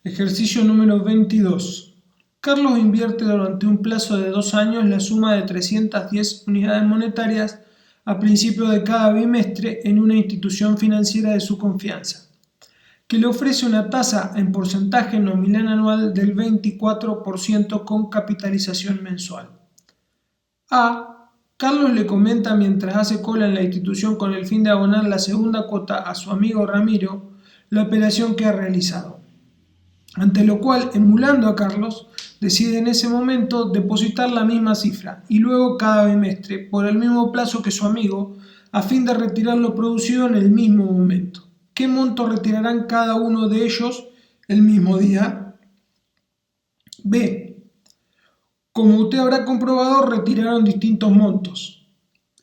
Ejercicio número 22. Carlos invierte durante un plazo de 2 años la suma de 310 unidades monetarias a principio de cada bimestre en una institución financiera de su confianza, que le ofrece una tasa en porcentaje nominal anual del 24% con capitalización mensual. A. Carlos le comenta mientras hace cola en la institución con el fin de abonar la segunda cuota a su amigo Ramiro la operación que ha realizado. Ante lo cual, emulando a Carlos, decide en ese momento depositar la misma cifra y luego cada bimestre por el mismo plazo que su amigo a fin de retirar lo producido en el mismo momento. ¿Qué monto retirarán cada uno de ellos el mismo día? B. Como usted habrá comprobado, retiraron distintos montos.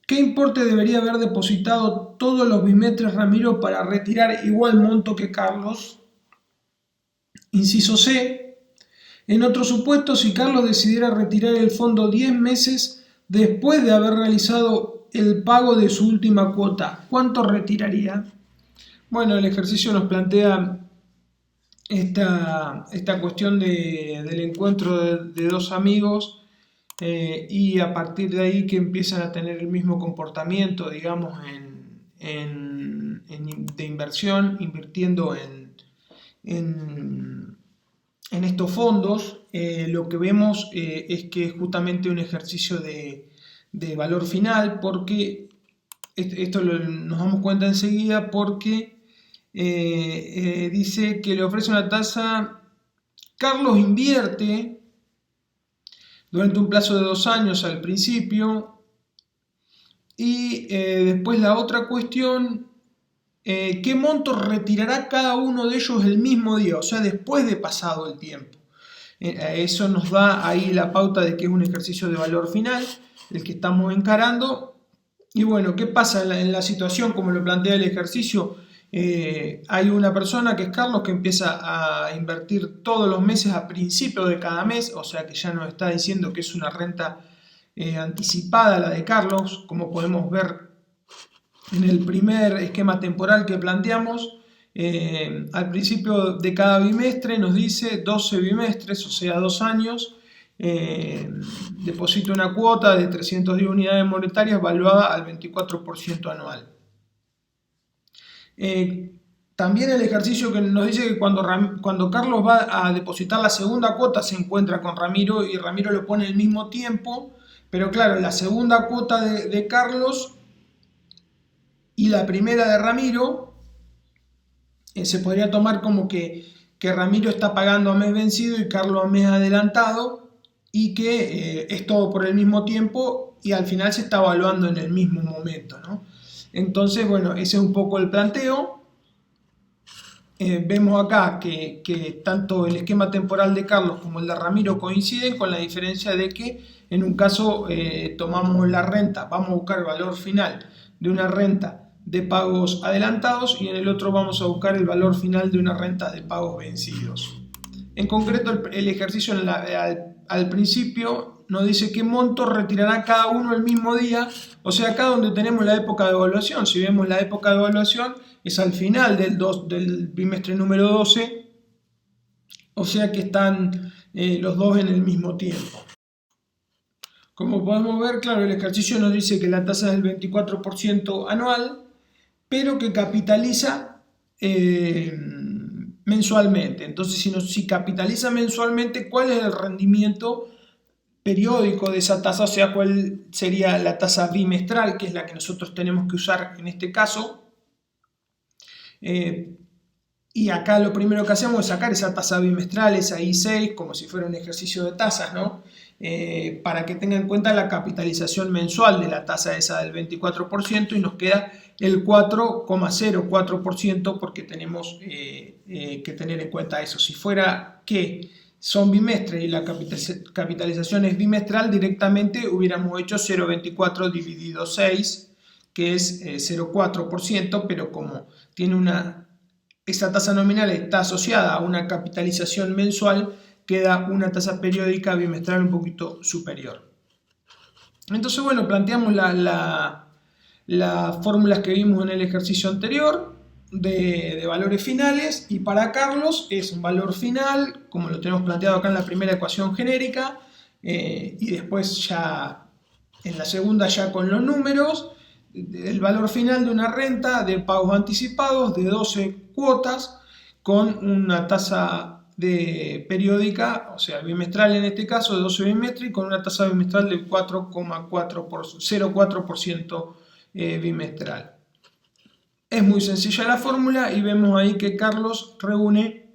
¿Qué importe debería haber depositado todos los bimestres Ramiro para retirar igual monto que Carlos? Inciso C. En otro supuesto, si Carlos decidiera retirar el fondo 10 meses después de haber realizado el pago de su última cuota, ¿cuánto retiraría? Bueno, el ejercicio nos plantea esta cuestión del encuentro de dos amigos y a partir de ahí que empiezan a tener el mismo comportamiento, digamos, de inversión, invirtiendo en estos fondos. Lo que vemos es que es justamente un ejercicio de valor final, porque esto nos damos cuenta enseguida porque dice que le ofrece una tasa. Carlos invierte durante un plazo de 2 años al principio y después la otra cuestión, ¿qué monto retirará cada uno de ellos el mismo día? O sea, después de pasado el tiempo. Eso nos da ahí la pauta de que es un ejercicio de valor final, el que estamos encarando. Y bueno, ¿qué pasa en la situación como lo plantea el ejercicio? Hay una persona que es Carlos que empieza a invertir todos los meses a principio de cada mes, o sea que ya nos está diciendo que es una renta anticipada la de Carlos, como podemos ver en el primer esquema temporal que planteamos. Al principio de cada bimestre nos dice 12 bimestres, o sea 2 años, deposita una cuota de 310 unidades monetarias valuada al 24% anual. También el ejercicio que nos dice que cuando Carlos va a depositar la segunda cuota se encuentra con Ramiro y Ramiro lo pone al mismo tiempo, pero claro, la segunda cuota de Carlos y la primera de Ramiro se podría tomar como que Ramiro está pagando a mes vencido y Carlos a mes adelantado y que es todo por el mismo tiempo y al final se está evaluando en el mismo momento, ¿no? Entonces, bueno, ese es un poco el planteo. Vemos acá que tanto el esquema temporal de Carlos como el de Ramiro coinciden, con la diferencia de que en un caso tomamos la renta, vamos a buscar el valor final de una renta de pagos adelantados y en el otro vamos a buscar el valor final de una renta de pagos vencidos. En concreto, el ejercicio al principio nos dice qué monto retirará cada uno el mismo día, o sea, acá donde tenemos la época de evaluación. Si vemos la época de evaluación es al final del bimestre número 12, o sea que están los dos en el mismo tiempo. Como podemos ver, claro, el ejercicio nos dice que la tasa es del 24% anual, pero que capitaliza mensualmente. Entonces, si capitaliza mensualmente, ¿cuál es el rendimiento periódico de esa tasa? O sea, ¿cuál sería la tasa bimestral, que es la que nosotros tenemos que usar en este caso? Y acá lo primero que hacemos es sacar esa tasa bimestral, esa I6, como si fuera un ejercicio de tasas, ¿no? Para que tengan en cuenta la capitalización mensual de la tasa esa del 24% y nos queda el 4,04% porque tenemos que tener en cuenta eso. Si fuera que son bimestres y la capitalización es bimestral, directamente hubiéramos hecho 0,24 dividido 6, que es 0,4%, pero como tiene esa tasa nominal está asociada a una capitalización mensual, queda una tasa periódica bimestral un poquito superior. Entonces, bueno, planteamos las fórmulas que vimos en el ejercicio anterior. de valores finales, y para Carlos es un valor final, como lo tenemos planteado acá en la primera ecuación genérica, y después ya en la segunda ya con los números, el valor final de una renta de pagos anticipados de 12 cuotas con una tasa de periódica, o sea, bimestral en este caso, de 12 bimestres, y con una tasa bimestral del 4,04% bimestral. Es muy sencilla la fórmula y vemos ahí que Carlos reúne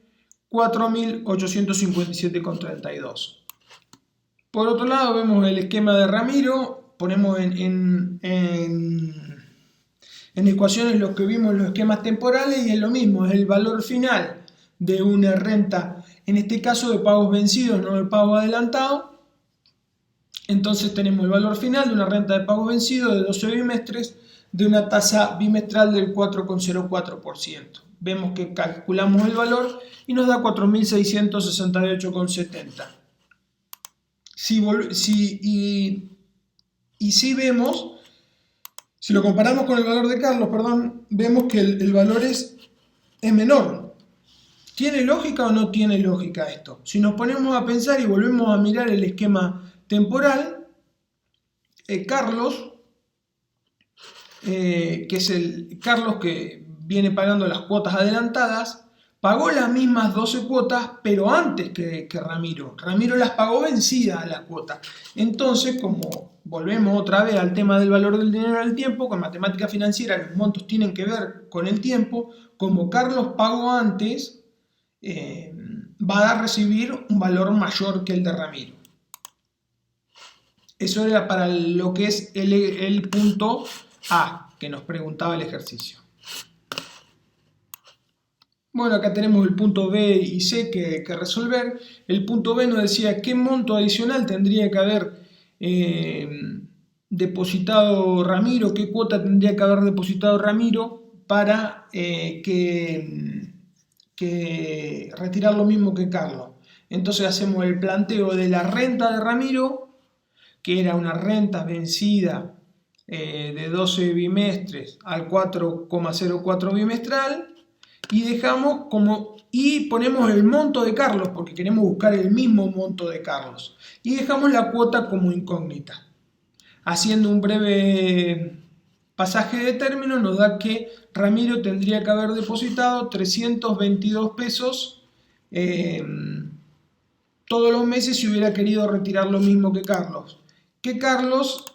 4.857,32. Por otro lado vemos el esquema de Ramiro, ponemos en ecuaciones lo que vimos en los esquemas temporales y es lo mismo, es el valor final de una renta, en este caso de pagos vencidos, no de pago adelantado. Entonces tenemos el valor final de una renta de pagos vencidos de 12 bimestres de una tasa bimestral del 4,04%. Vemos que calculamos el valor y nos da 4.668,70. Si vemos, si lo comparamos con el valor de Carlos, vemos que el valor es menor. ¿Tiene lógica o no tiene lógica esto? Si nos ponemos a pensar y volvemos a mirar el esquema temporal, Carlos, que es el Carlos que viene pagando las cuotas adelantadas, pagó las mismas 12 cuotas, pero antes que Ramiro. Ramiro las pagó vencidas a la cuota. Entonces, como volvemos otra vez al tema del valor del dinero en el tiempo, con matemática financiera los montos tienen que ver con el tiempo, como Carlos pagó antes, va a recibir un valor mayor que el de Ramiro. Eso era para lo que es el punto A, que nos preguntaba el ejercicio. Bueno, acá tenemos el punto B y C que resolver. El punto B nos decía qué monto adicional tendría que haber depositado Ramiro, qué cuota tendría que haber depositado Ramiro para que retirar lo mismo que Carlos. Entonces hacemos el planteo de la renta de Ramiro, que era una renta vencida de 12 bimestres al 4,04 bimestral, y ponemos el monto de Carlos porque queremos buscar el mismo monto de Carlos y dejamos la cuota como incógnita. Haciendo un breve pasaje de términos nos da que Ramiro tendría que haber depositado 322 pesos todos los meses si hubiera querido retirar lo mismo que Carlos. Que Carlos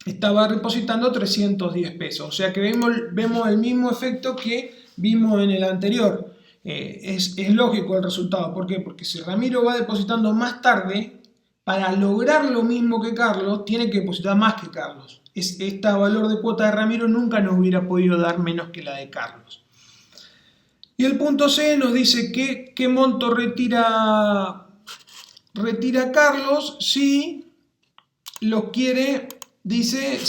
estaba depositando 310 pesos, o sea que vemos el mismo efecto que vimos en el anterior. Es lógico el resultado. ¿Por qué? Porque si Ramiro va depositando más tarde, para lograr lo mismo que Carlos, tiene que depositar más que Carlos. Este valor de cuota de Ramiro nunca nos hubiera podido dar menos que la de Carlos. Y el punto C nos dice qué monto retira Carlos si lo quiere, dice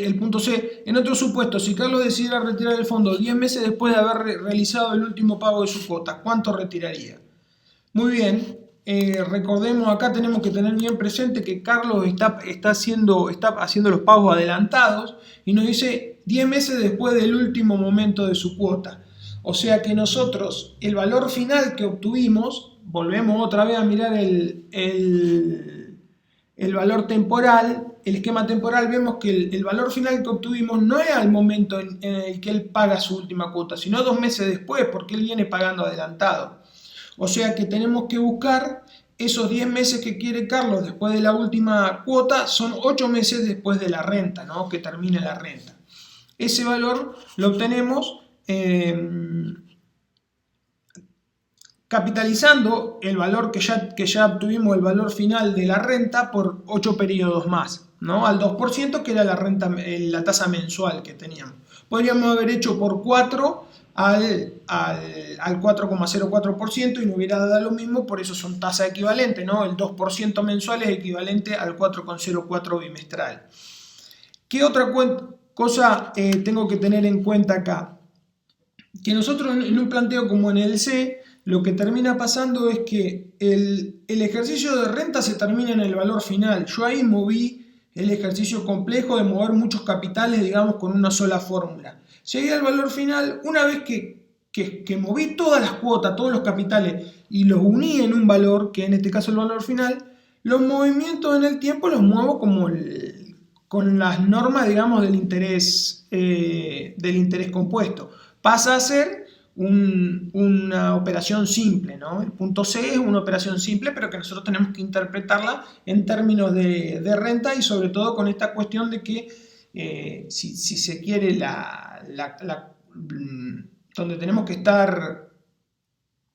el punto C, en otro supuesto, si Carlos decidiera retirar el fondo 10 meses después de haber realizado el último pago de su cuota, ¿cuánto retiraría? Muy bien, recordemos, acá tenemos que tener bien presente que Carlos está haciendo los pagos adelantados y nos dice 10 meses después del último momento de su cuota. O sea que nosotros, el valor final que obtuvimos, volvemos otra vez a mirar el valor temporal, el esquema temporal, vemos que el valor final que obtuvimos no es al momento en el que él paga su última cuota, sino 2 meses después, porque él viene pagando adelantado. O sea que tenemos que buscar esos 10 meses que quiere Carlos después de la última cuota, son 8 meses después de la renta, ¿no? Que termine la renta. Ese valor lo obtenemos capitalizando el valor que ya obtuvimos, el valor final de la renta, por 8 periodos más, ¿no? Al 2%, que era la tasa mensual que teníamos. Podríamos haber hecho por 4 al 4,04% y no hubiera dado lo mismo, por eso son tasas equivalentes, ¿no? El 2% mensual es equivalente al 4,04 bimestral. ¿Qué otra cosa tengo que tener en cuenta acá? Que nosotros en un planteo como en el C, lo que termina pasando es que el ejercicio de renta se termina en el valor final. Yo ahí moví el ejercicio complejo de mover muchos capitales, digamos, con una sola fórmula. Llegué al valor final una vez que moví todas las cuotas, todos los capitales y los uní en un valor, que en este caso el valor final. Los movimientos en el tiempo los muevo con las normas, digamos, del interés compuesto. Pasa a ser una operación simple, ¿no? El punto C es una operación simple, pero que nosotros tenemos que interpretarla en términos de renta y sobre todo con esta cuestión de que si se quiere donde tenemos que estar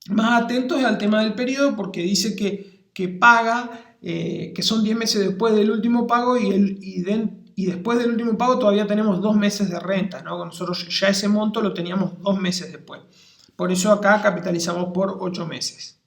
más atentos es al tema del periodo, porque dice que paga, que son 10 meses después del último pago y después del último pago todavía tenemos 2 meses de renta, ¿no? Nosotros ya ese monto lo teníamos 2 meses después. Por eso acá capitalizamos por 8 meses.